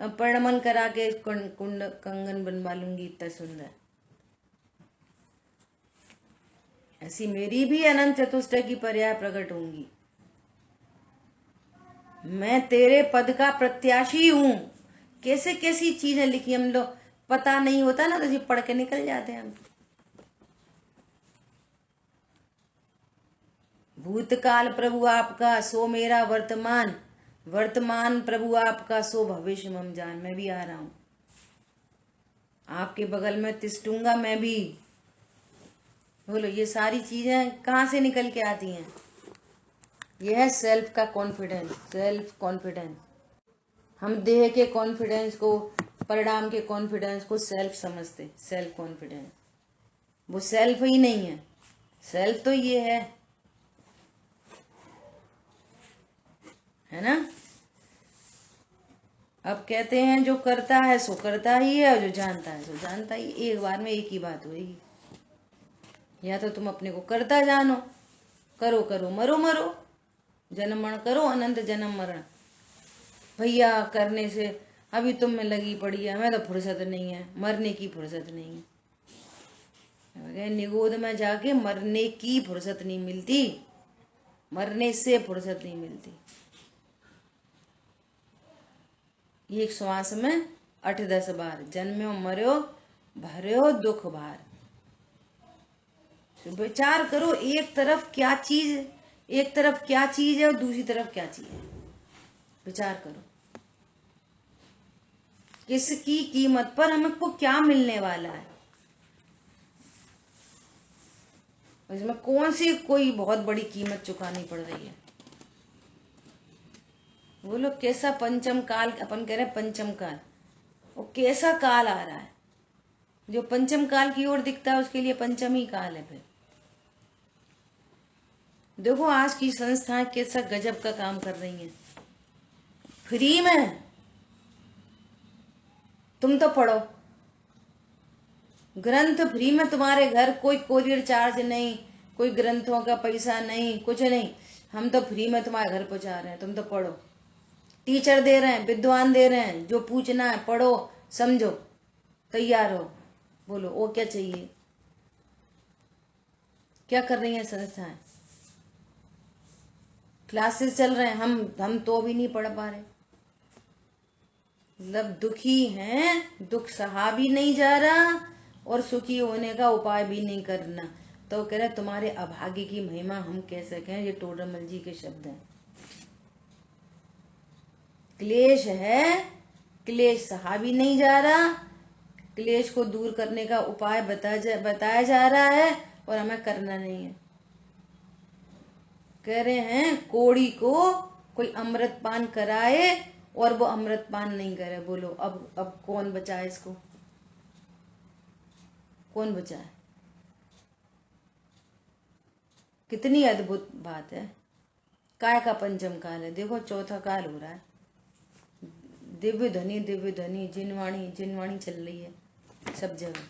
प्रणमन करा के कुंड कंगन बनवा लूंगी। इतना सुंदर, ऐसी मेरी भी अनंत चतुष्टय की पर्याय प्रकट होंगी। मैं तेरे पद का प्रत्याशी हूं। कैसे कैसी चीजें लिखी, हम लोग पता नहीं होता ना तो जी पढ़ के निकल जाते हैं हम। भूतकाल प्रभु आपका सो मेरा वर्तमान, वर्तमान प्रभु आपका सो भविष्य मम जान। मैं भी आ रहा हूं, आपके बगल में तिष्ठूंगा मैं भी। बोलो, ये सारी चीजें कहाँ से निकल के आती हैं? यह है सेल्फ का कॉन्फिडेंस, सेल्फ कॉन्फिडेंस। हम देह के कॉन्फिडेंस को, परिणाम के कॉन्फिडेंस को सेल्फ समझते। सेल्फ कॉन्फिडेंस वो सेल्फ ही नहीं है। सेल्फ तो ये है ना। अब कहते हैं जो करता है सो करता ही है, और जो जानता है सो जानता ही। एक बार में एक ही बात होगी। या तो तुम अपने को करता जानो, करो करो मरो मरो, जन्म मरण करो अनंत जन्म मरण। भैया करने से अभी तुम में लगी पड़ी है, हमें तो फुर्सत नहीं है, मरने की फुर्सत नहीं है। निगोद में जाके मरने की फुर्सत नहीं मिलती, मरने से फुर्सत नहीं मिलती। एक श्वास में 8-10 बार जन्म्यो मर्यो भर्यो दुख भार। विचार करो, एक तरफ क्या चीज है और दूसरी तरफ क्या चीज है। विचार करो, किसकी कीमत पर हमको क्या मिलने वाला है। इसमें कौन सी कोई बहुत बड़ी कीमत चुकानी पड़ रही है? बोलो, कैसा पंचम काल, अपन कह रहे हैं पंचम काल, वो कैसा काल आ रहा है? जो पंचम काल की ओर दिखता है उसके लिए पंचम ही काल है। फिर देखो आज की संस्थाएं कैसा गजब का काम कर रही हैं, फ्री में। तुम तो पढ़ो, ग्रंथ फ्री में तुम्हारे घर, कोई कोरियर चार्ज नहीं, कोई ग्रंथों का पैसा नहीं, कुछ नहीं। हम तो फ्री में तुम्हारे घर पहुंचा रहे हैं, तुम तो पढ़ो। टीचर दे रहे हैं, विद्वान दे रहे हैं, जो पूछना है पढ़ो, समझो, तैयार हो। बोलो, वो क्या चाहिए? क्या कर रही है संस्थाएं? क्लासेस चल रहे हैं, हम तो भी नहीं पढ़ पा रहे। मतलब दुखी हैं, दुख सहा भी नहीं जा रहा और सुखी होने का उपाय भी नहीं करना। तो कह रहे तुम्हारे अभाग्य की महिमा हम कह सकें। ये टोडरमल जी के शब्द हैं। क्लेश है, क्लेश सहा भी नहीं जा रहा, क्लेश को दूर करने का उपाय बताया जा रहा है और हमें करना नहीं है। कह रहे हैं कोड़ी को कोई अमृत पान कराए और वो अमृत पान नहीं करे। बोलो, अब कौन बचाए इसको? कौन बचाए? कितनी अद्भुत बात है। काय का पंचम काल है, देखो चौथा काल हो रहा है। दिव्य ध्वनि जिनवाणी चल रही है सब जगह।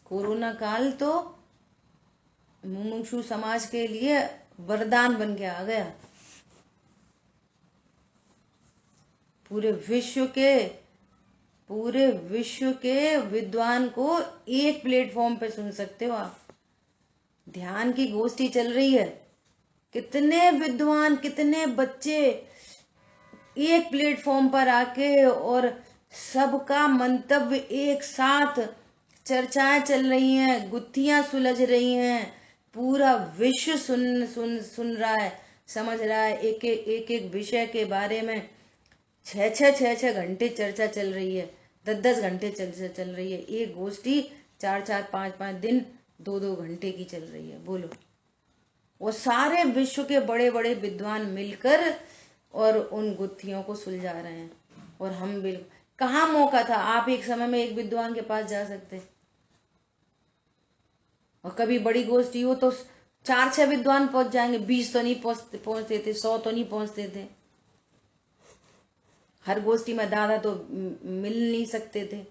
कोरोना काल तो मुमुक्षु समाज के लिए वरदान बन के आ गया। पूरे विश्व के विद्वान को एक प्लेटफॉर्म पे सुन सकते हो आप। ध्यान की गोष्ठी चल रही है, कितने विद्वान, कितने बच्चे एक प्लेटफॉर्म पर आके, और सबका मंतव्य एक साथ, चर्चाएं चल रही हैं, गुत्थियां सुलझ रही हैं। पूरा विश्व सुन रहा है, समझ रहा है। एक विषय के बारे में 6 घंटे चर्चा चल रही है, 10 घंटे चर्चा चल रही है। एक गोष्ठी 4 5 दिन 2 घंटे की चल रही है। बोलो, वो सारे विश्व के बड़े बड़े विद्वान मिलकर और उन गुत्थियों को सुलझा रहे हैं। और हम बिल्कुल, कहाँ मौका था, आप एक समय में एक विद्वान के पास जा सकते, और कभी बड़ी गोष्ठी हो तो 4-6 विद्वान पहुंच जाएंगे, 20 तो नहीं पहुंचते थे, 100 तो नहीं पहुंचते थे। हर गोष्ठी में दादा तो मिल नहीं सकते थे,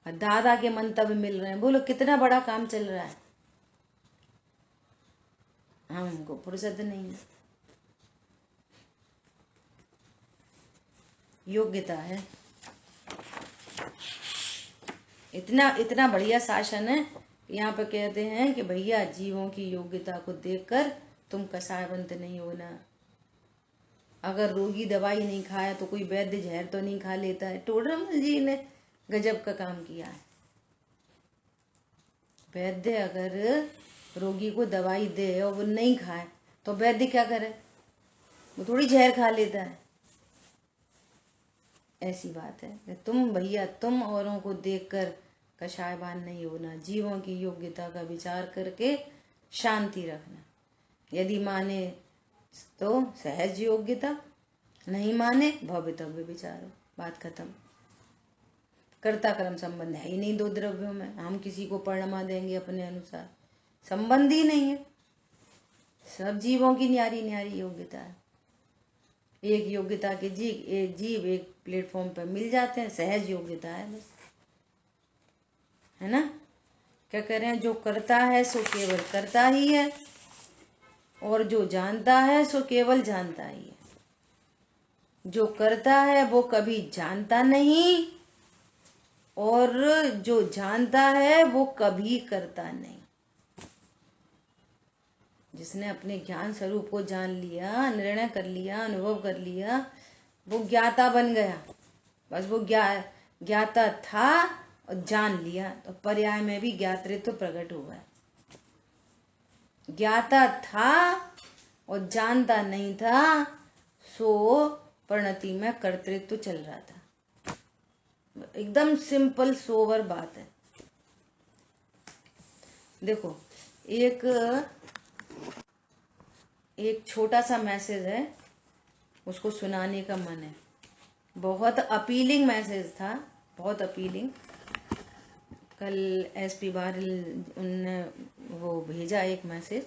दादा के मंतव्य मिल रहे हैं। बोलो कितना बड़ा काम चल रहा है। हमको फुर्सत नहीं है। योग्यता है, इतना इतना बढ़िया शासन है। यहाँ पे कहते हैं कि भैया जीवों की योग्यता को देखकर तुम कसायवंत नहीं होना। अगर रोगी दवाई नहीं खाया तो कोई वैद्य जहर तो नहीं खा लेता है। टोडरमल जी ने गजब का काम किया है। वैद्य अगर रोगी को दवाई दे और वो नहीं खाए तो वैद्य क्या करे, वो थोड़ी जहर खा लेता है। ऐसी बात है। तुम भैया तुम औरों को देखकर कषायवान नहीं होना, जीवों की योग्यता का विचार करके शांति रखना। यदि माने तो सहज योग्यता, नहीं माने भवितव्य विचारो, बात खत्म। कर्ता कर्म संबंध है ही नहीं दो द्रव्यों में। हम किसी को परिणमा देंगे अपने अनुसार, संबंध ही नहीं है। सब जीवों की न्यारी न्यारी योग्यता है। एक योग्यता के जीव एक प्लेटफॉर्म पर मिल जाते हैं, सहज योग्यता है बस, है ना। क्या कह रहे हैं, जो करता है सो केवल करता ही है, और जो जानता है सो केवल जानता ही है। जो करता है वो कभी जानता नहीं, और जो जानता है वो कभी करता नहीं। जिसने अपने ज्ञान स्वरूप को जान लिया, निर्णय कर लिया, अनुभव कर लिया, वो ज्ञाता बन गया। बस वो ज्ञाता था और जान लिया, तो पर्याय में भी ज्ञातृत्व प्रकट हुआ है। ज्ञाता था और जानता नहीं था, सो परिणति में कर्तृत्व चल रहा था। एकदम सिंपल सोवर बात है। देखो एक छोटा सा मैसेज है, उसको सुनाने का मन है। बहुत अपीलिंग मैसेज था, बहुत अपीलिंग। कल एसपी बारिल उनने वो भेजा एक मैसेज।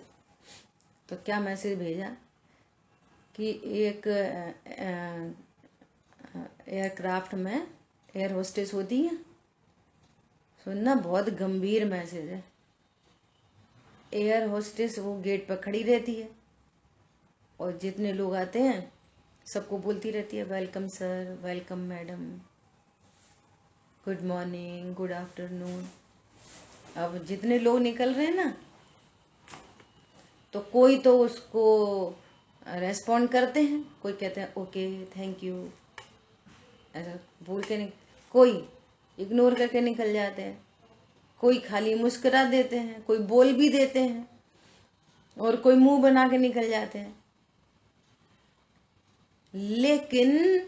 तो क्या मैसेज भेजा कि एक एयरक्राफ्ट में एयर होस्टेस होती है। सुनना, बहुत गंभीर मैसेज है। एयर होस्टेस वो गेट पर खड़ी रहती है और जितने लोग आते हैं सबको बोलती रहती है, welcome sir, welcome madam, good morning, good afternoon. अब जितने लोग निकल रहे हैं ना, तो कोई तो उसको रेस्पॉन्ड करते हैं, कोई कहते हैं ओके थैंक यू, ऐसा बोल के कोई इग्नोर करके निकल जाते हैं, कोई खाली मुस्कुरा देते हैं, कोई बोल भी देते हैं, और कोई मुंह बना के निकल जाते हैं। लेकिन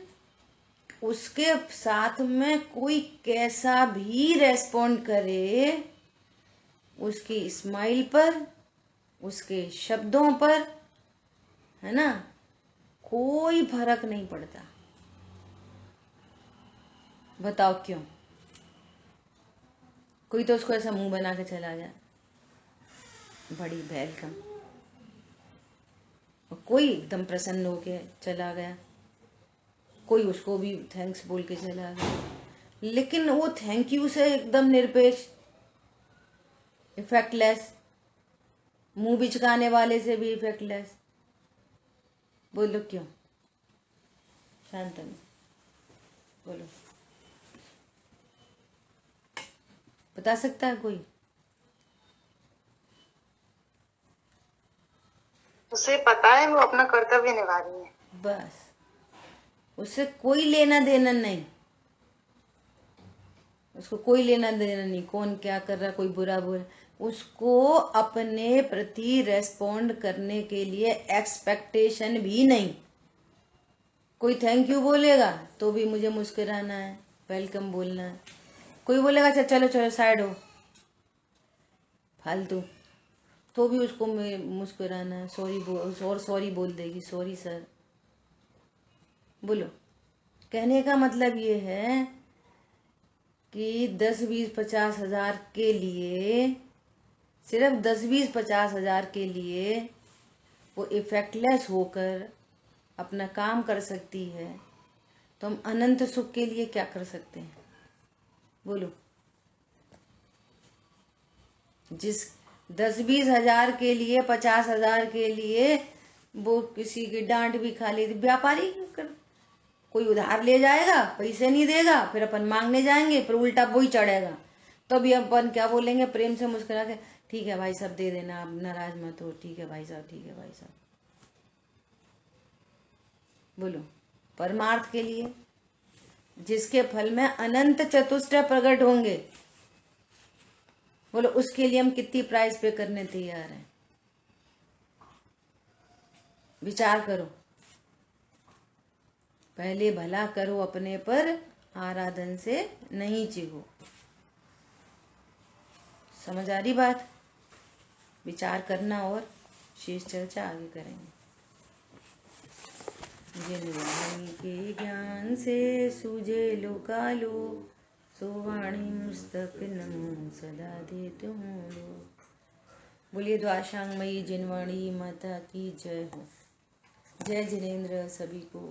उसके साथ में कोई कैसा भी रेस्पॉन्ड करे, उसकी स्माइल पर, उसके शब्दों पर, है ना, कोई फर्क नहीं पड़ता। बताओ क्यों? कोई तो उसको ऐसा मुंह बना के चला जाए, बड़ी वेलकम, कोई एकदम प्रसन्न होके चला गया, कोई उसको भी थैंक्स बोल के चला गया। लेकिन वो थैंक यू से एकदम निरपेक्ष, इफेक्टलेस, मुंह बिचकाने वाले से भी इफेक्टलेस। बोलो क्यों? शांतनु बोलो, बता सकता है कोई? उसे पता है वो अपना कर्तव्य निभा रही है, बस उससे कोई लेना देना नहीं, उसको कोई लेना देना नहीं कौन क्या कर रहा, कोई बुरा बोल। उसको अपने प्रति रेस्पॉन्ड करने के लिए एक्सपेक्टेशन भी नहीं। कोई थैंक यू बोलेगा तो भी मुझे मुस्कुराना है, वेलकम बोलना है। कोई बोलेगा अच्छा चलो चलो साइड हो, फालतू, तो भी उसको मुस्कुराना है, सॉरी बोल देगी, सॉरी सर, बोलो। कहने का मतलब ये है कि 10-20-50 हज़ार के लिए, सिर्फ 10-20-50 हज़ार के लिए वो इफेक्टलेस होकर अपना काम कर सकती है, तो हम अनंत सुख के लिए क्या कर सकते हैं? बोलो। जिस 10-20 हज़ार के लिए, 50 हज़ार के लिए वो किसी की डांट भी खा ली, व्यापारी कोई उधार ले जाएगा, पैसे नहीं देगा, फिर अपन मांगने जाएंगे, फिर उल्टा वही चढ़ेगा। तो भी अपन क्या बोलेंगे? प्रेम से मुस्कुरा के, ठीक है भाई साहब दे देना, आप नाराज मत हो, ठीक है भाई साहब, ठीक है भाई साहब। बोलो। परमार्थ के लिए, जिसके फल में अनंत चतुष्टय प्रकट होंगे, बोलो उसके लिए हम कितनी प्राइस पे करने तैयार हैं? विचार करो। पहले भला करो अपने पर, आराधन से नहीं चिढ़ो। समझ आ रही बात? विचार करना और शेष चर्चा आगे करेंगे। जिन वाणी के ज्ञान से सूझे लोकालो, सो वाणी मुस्तक नमो सदा दे तुम लोग। बोलिए द्वाशांगमयी जिनवाणी माता की जय हो। जय जिनेन्द्र सभी को।